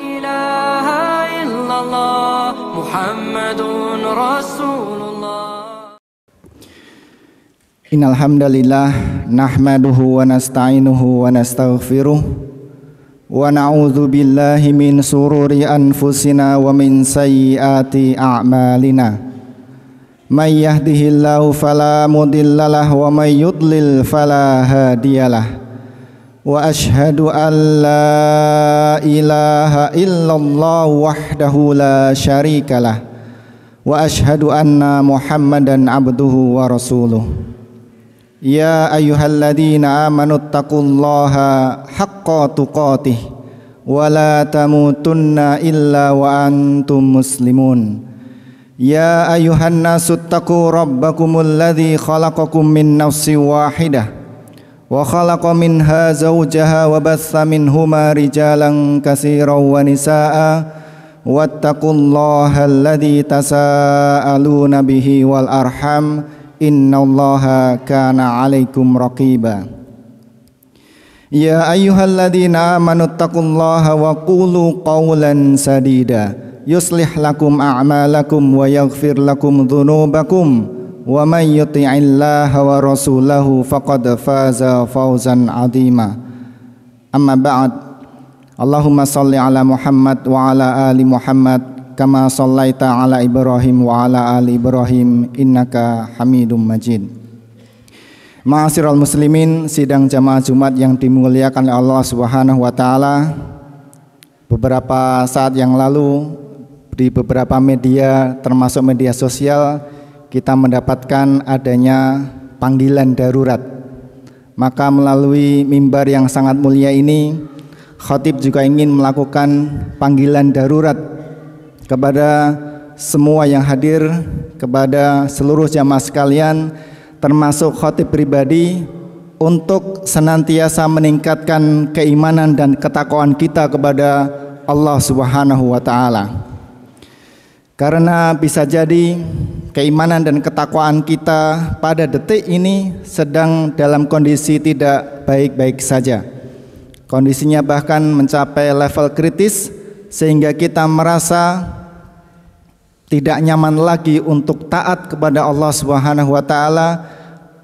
إله إلا الله محمد رسول الله. Innal hamdalillah nahmaduhu wa nasta'inuhu wa nastaghfiruh wa na'udzu billahi min sururi anfusina wa min sayyiati a'malina. May yahdihillahu fala mudhillalah wa may yudlil fala hadiyalah. Wa ashhadu an la ilaha illallah wahdahu la syarikalah wa ashhadu anna Muhammadan abduhu wa rasuluh. Ya ayyuhalladzina amanu taqullaha haqqa tuqatih wa la tamutunna illa wa antum muslimun. Ya ayyuhan nasu taqu rabbakumul ladzi khalaqakum min nafsin wahidah wa khalaqa minha zawjaha wa batha minhuma rijalan katsiran wa nisaa'a wattaqullaha alladzi tasaaluna bihi wal arham innallaha kana 'alaikum raqiba. Ya ayyuhalladzina amanu taqullaha wa qulu qawlan sadida yuslih lakum a'malakum wa yaghfir lakum dhunubakum wa may yuti'illaha wa rasulahu faqad faza fawzan 'azima. Amma ba'd. Allahumma shalli ala Muhammad wa ala ali Muhammad kama shallaita ala Ibrahim wa ala ali Ibrahim innaka Hamidum Majid. Ma'asyiral muslimin, sidang jamaah Jumat yang dimuliakan oleh Allah Subhanahu wa taala. Beberapa saat yang lalu di beberapa media termasuk media sosial kita mendapatkan adanya panggilan darurat. Maka melalui mimbar yang sangat mulia ini, khatib juga ingin melakukan panggilan darurat kepada semua yang hadir, kepada seluruh jamaah sekalian, termasuk khatib pribadi, untuk senantiasa meningkatkan keimanan dan ketakwaan kita kepada Allah Subhanahu wa taala. Karena bisa jadi keimanan dan ketakwaan kita pada detik ini sedang dalam kondisi tidak baik-baik saja. Kondisinya bahkan mencapai level kritis sehingga kita merasa tidak nyaman lagi untuk taat kepada Allah Subhanahu wa taala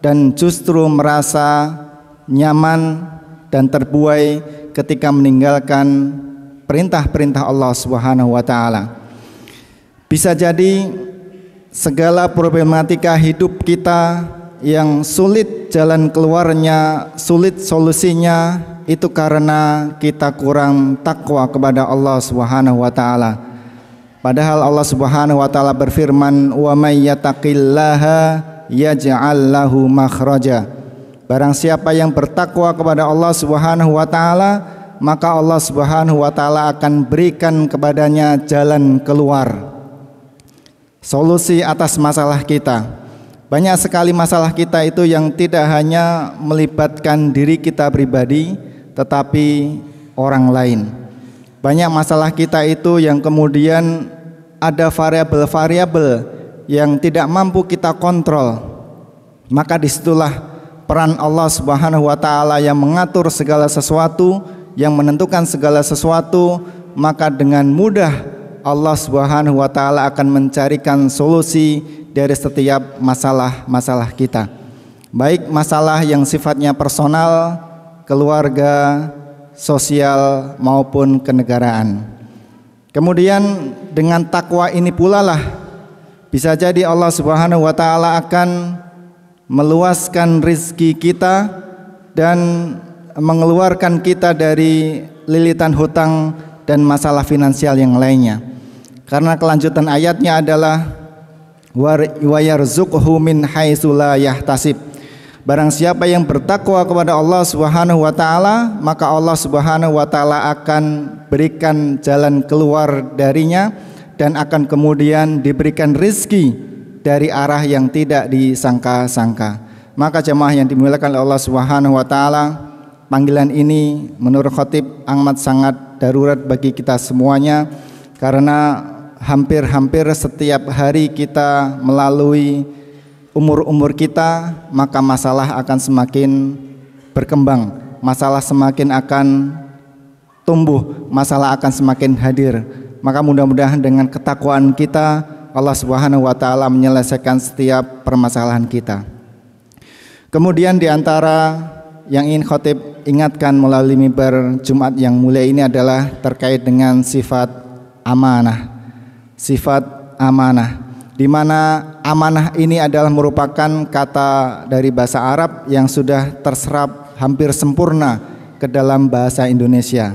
dan justru merasa nyaman dan terbuai ketika meninggalkan perintah-perintah Allah Subhanahu wa taala. Bisa jadi segala problematika hidup kita yang sulit jalan keluarnya, sulit solusinya, itu karena kita kurang takwa kepada Allah Subhanahu wa taala. Padahal Allah Subhanahu wa taala berfirman, "Wa may yattaqillaha yaj'al lahu makhraja." Barang siapa yang bertakwa kepada Allah Subhanahu wa taala, maka Allah Subhanahu wa taala akan berikan kepadanya jalan keluar, solusi atas masalah kita. Banyak sekali masalah kita itu yang tidak hanya melibatkan diri kita pribadi, tetapi orang lain. Banyak masalah kita itu yang kemudian ada variabel-variabel yang tidak mampu kita kontrol. Maka disitulah peran Allah Subhanahu wa taala yang mengatur segala sesuatu, yang menentukan segala sesuatu. Maka dengan mudah Allah Subhanahu wa taala akan mencarikan solusi dari setiap masalah-masalah kita. Baik masalah yang sifatnya personal, keluarga, sosial maupun kenegaraan. Kemudian dengan takwa ini pula lah bisa jadi Allah Subhanahu wa taala akan meluaskan rizki kita dan mengeluarkan kita dari lilitan hutang dan masalah finansial yang lainnya. Karena kelanjutan ayatnya adalah wa yarzuqhu min haitsu la yahtasib. Barang siapa yang bertakwa kepada Allah Subhanahu wa taala, maka Allah Subhanahu wa taala akan berikan jalan keluar darinya dan akan kemudian diberikan rizki dari arah yang tidak disangka-sangka. Maka jemaah yang dimuliakan oleh Allah Subhanahu wa taala, panggilan ini menurut khatib amat sangat darurat bagi kita semuanya, karena hampir-hampir setiap hari kita melalui umur-umur kita, maka masalah akan semakin berkembang, masalah semakin akan tumbuh, masalah akan semakin hadir. Maka mudah-mudahan dengan ketakwaan kita Allah Subhanahu wa taala menyelesaikan setiap permasalahan kita. Kemudian di antara yang ingin khotib ingatkan melalui mimbar Jumat yang mulia ini adalah terkait dengan sifat amanah. Sifat amanah, di mana amanah ini adalah merupakan kata dari bahasa Arab yang sudah terserap hampir sempurna ke dalam bahasa Indonesia.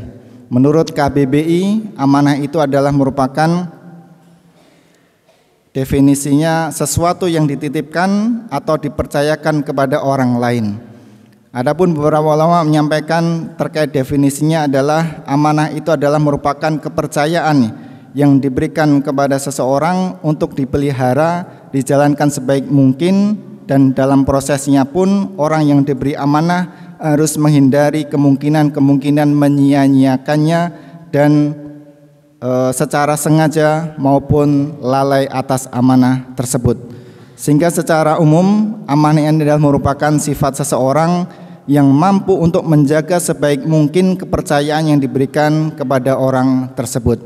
Menurut KBBI, amanah itu adalah merupakan definisinya sesuatu yang dititipkan atau dipercayakan kepada orang lain. Adapun beberapa ulama menyampaikan terkait definisinya adalah amanah itu adalah merupakan kepercayaan yang diberikan kepada seseorang untuk dipelihara, dijalankan sebaik mungkin, dan dalam prosesnya pun orang yang diberi amanah harus menghindari kemungkinan-kemungkinan menyia-nyiakannya dan secara sengaja maupun lalai atas amanah tersebut. Sehingga secara umum amanah ini adalah merupakan sifat seseorang yang mampu untuk menjaga sebaik mungkin kepercayaan yang diberikan kepada orang tersebut.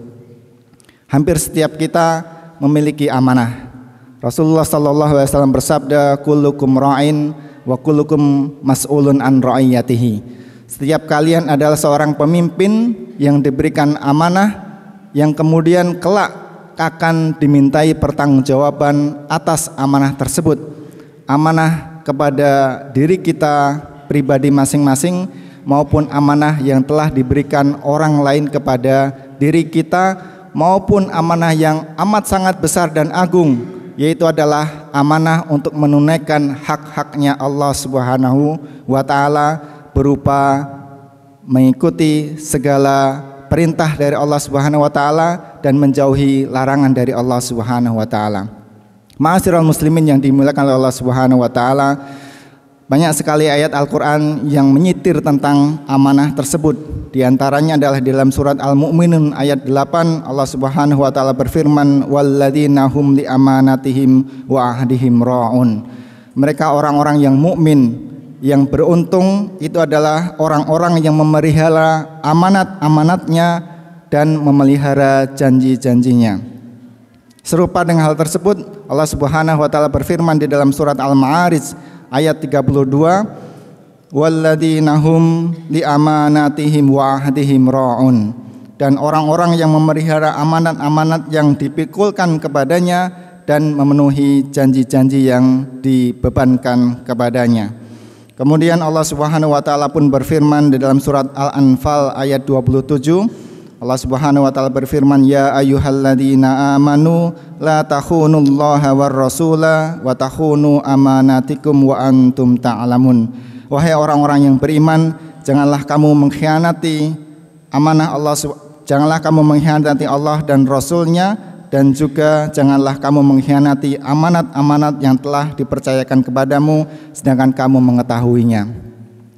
Hampir setiap kita memiliki amanah. Rasulullah SAW bersabda, kullukum ra'in wa kullukum mas'ulun an ra'iyatihi. Setiap kalian adalah seorang pemimpin yang diberikan amanah, yang kemudian kelak akan dimintai pertanggungjawaban atas amanah tersebut. Amanah kepada diri kita pribadi masing-masing maupun amanah yang telah diberikan orang lain kepada diri kita, maupun amanah yang amat sangat besar dan agung, yaitu adalah amanah untuk menunaikan hak-haknya Allah Subhanahu wa taala berupa mengikuti segala perintah dari Allah Subhanahu wa taala dan menjauhi larangan dari Allah Subhanahu wa taala. Ma'asyiral muslimin yang dimuliakan oleh Allah Subhanahu wa taala, banyak sekali ayat Al-Qur'an yang menyitir tentang amanah tersebut. Di antaranya adalah di dalam surat Al-Mu'minun ayat 8, Allah Subhanahu wa taala berfirman, walladzina hum li amanatihim wa ahdihim ra'un. Mereka orang-orang yang mukmin, yang beruntung itu adalah orang-orang yang memelihara amanat-amanatnya dan memelihara janji-janjinya. Serupa dengan hal tersebut, Allah Subhanahu wa taala berfirman di dalam surat Al-Ma'arij ayat 32, walladzina hum li amanatihim wa ahdihim ra'un. Dan orang-orang yang memelihara amanat-amanat yang dipikulkan kepadanya dan memenuhi janji-janji yang dibebankan kepadanya. Kemudian Allah Subhanahu wa taala pun berfirman di dalam surat Al-Anfal ayat 27. Allah Subhanahu wa taala berfirman, ya ayyuhalladzina amanu la takhunullaha war rasula wa takhunu amanatikum wa antum ta'lamun. Wahai orang-orang yang beriman, janganlah kamu mengkhianati amanah Allah, janganlah kamu mengkhianati Allah dan Rasulnya, dan juga janganlah kamu mengkhianati amanat-amanat yang telah dipercayakan kepadamu sedangkan kamu mengetahuinya.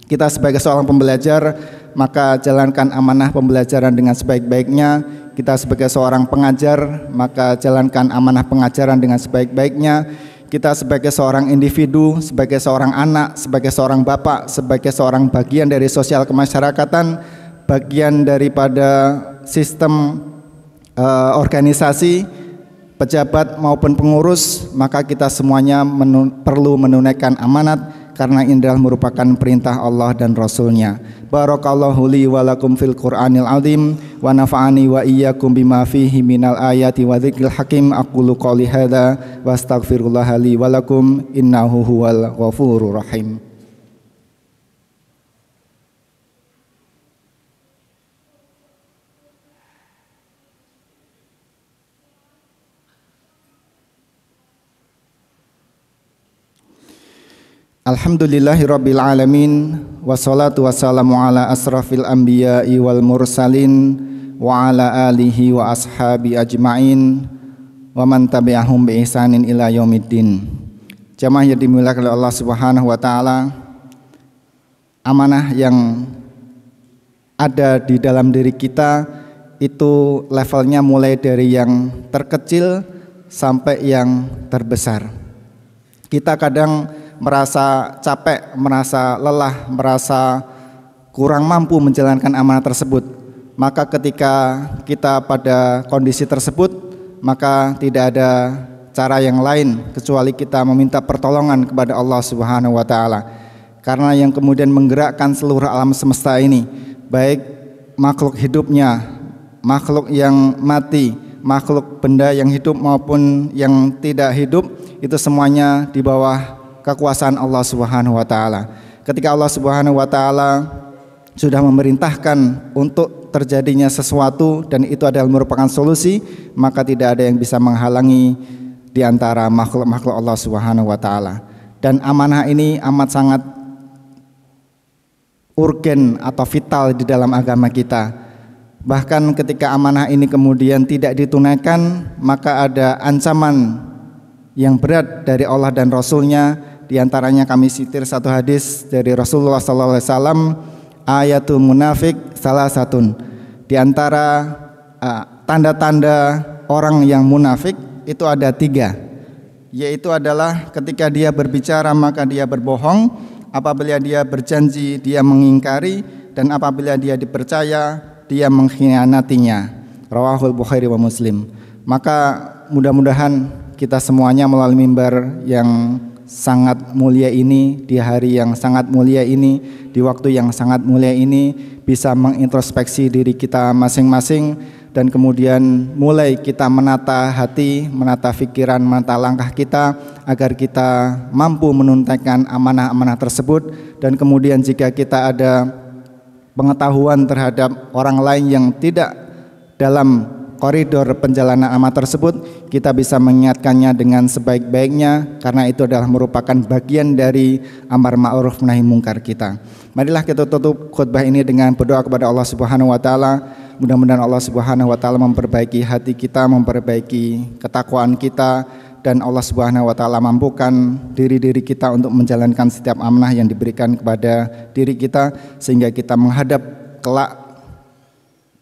Kita sebagai seorang pembelajar, maka jalankan amanah pembelajaran dengan sebaik-baiknya. Kita sebagai seorang pengajar, maka jalankan amanah pengajaran dengan sebaik-baiknya. Kita sebagai seorang individu, sebagai seorang anak, sebagai seorang bapak, sebagai seorang bagian dari sosial kemasyarakatan, bagian daripada sistem organisasi, pejabat maupun pengurus, maka kita semuanya perlu menunaikan amanat, karena ini adalah merupakan perintah Allah dan Rasulnya. Barakallahu li wa lakum fil Qur'anil azim wa nafa'ani wa iyyakum bima fihi minal ayati wa dzikril hakim. Aqulu qouli hadza wa astaghfirullaha li wa lakum innahu huwal ghafurur rahim. Alhamdulillahirabbil alamin, wassalatu wassalamu ala asrafil anbiya'i wal mursalin wa ala alihi wa ashabi ajmain wa man tabi'ahum bi ihsanin ila yaumiddin. Jamaah yang dimuliakan oleh Allah Subhanahu wa taala, amanah yang ada di dalam diri kita itu levelnya mulai dari yang terkecil sampai yang terbesar. Kita kadang merasa capek, merasa lelah, merasa kurang mampu menjalankan amanah tersebut. maka ketika kita pada kondisi tersebut, maka tidak ada cara yang lain kecuali kita meminta pertolongan kepada Allah Subhanahu wa taala. Karena yang kemudian menggerakkan seluruh alam semesta ini, baik makhluk hidupnya, makhluk yang mati, makhluk benda yang hidup maupun yang tidak hidup, itu semuanya di bawah kekuasaan Allah Subhanahu wa taala. Ketika Allah Subhanahu wa taala sudah memerintahkan untuk terjadinya sesuatu dan itu adalah merupakan solusi, maka tidak ada yang bisa menghalangi di antara makhluk-makhluk Allah Subhanahu wa taala. Dan amanah ini amat sangat urgen atau vital di dalam agama kita. Bahkan ketika amanah ini kemudian tidak ditunaikan, maka ada ancaman yang berat dari Allah dan Rasul-Nya. Di antaranya kami sitir satu hadis dari Rasulullah SAW, ayatul munafik salah satun. Di antara tanda-tanda orang yang munafik itu ada 3, yaitu adalah ketika dia berbicara maka dia berbohong, apabila dia berjanji dia mengingkari, dan apabila dia dipercaya dia mengkhianatinya. Rawahul Bukhari wa Muslim. Maka mudah-mudahan kita semuanya melalui mimbar yang sangat mulia ini, di hari yang sangat mulia ini, di waktu yang sangat mulia ini, bisa mengintrospeksi diri kita masing-masing, dan kemudian mulai kita menata hati, menata pikiran, menata langkah kita, agar kita mampu menunaikan amanah-amanah tersebut. Dan kemudian jika kita ada pengetahuan terhadap orang lain yang tidak dalam koridor perjalanan amanah tersebut, kita bisa mengingatkannya dengan sebaik-baiknya, karena itu adalah merupakan bagian dari amar ma'ruf nahi mungkar kita. Marilah kita tutup khutbah ini dengan berdoa kepada Allah Subhanahu wa taala. Mudah-mudahan Allah Subhanahu wa taala memperbaiki hati kita, memperbaiki ketakwaan kita, dan Allah Subhanahu wa taala mampukan diri-diri kita untuk menjalankan setiap amanah yang diberikan kepada diri kita, sehingga kita menghadap kelak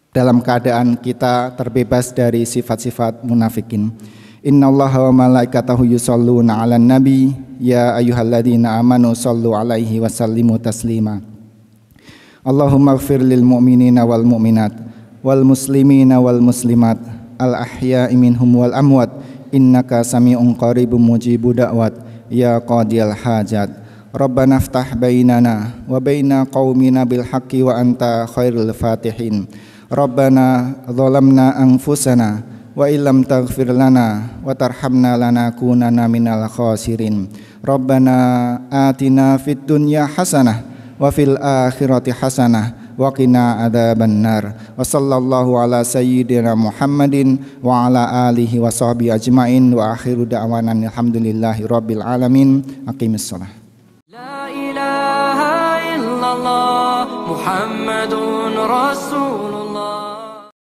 dalam keadaan kita terbebas dari sifat-sifat munafikin. Innallaha wa malaikatahu yusholluna 'alan nabi ya ayyuhalladzina amanu shallu 'alaihi wa sallimu taslima. Allahumma ighfir lil mu'minina wal mu'minat wal muslimina wal muslimat al ahya'i minhum wal amwat innaka sami'un qaribun mujibud da'wat ya qadiyal hajat. Rabbana iftah bainana wa baina qaumina bil haqqi wa anta khairul fatihin. Rabbana zalamna anfusana wa illam taghfir lana wa tarhamna lanakunanna minal khasirin. Rabbana atina fid dunya hasanah wa fil akhirati hasanah wa qina adzabannar. Wa sallallahu ala sayyidina Muhammadin wa ala alihi wa sahbihi ajmain wa akhiru da'wana alhamdulillahi rabbil alamin. Aqimis shalah. La ilaha illallah Muhammadun Rasulullah.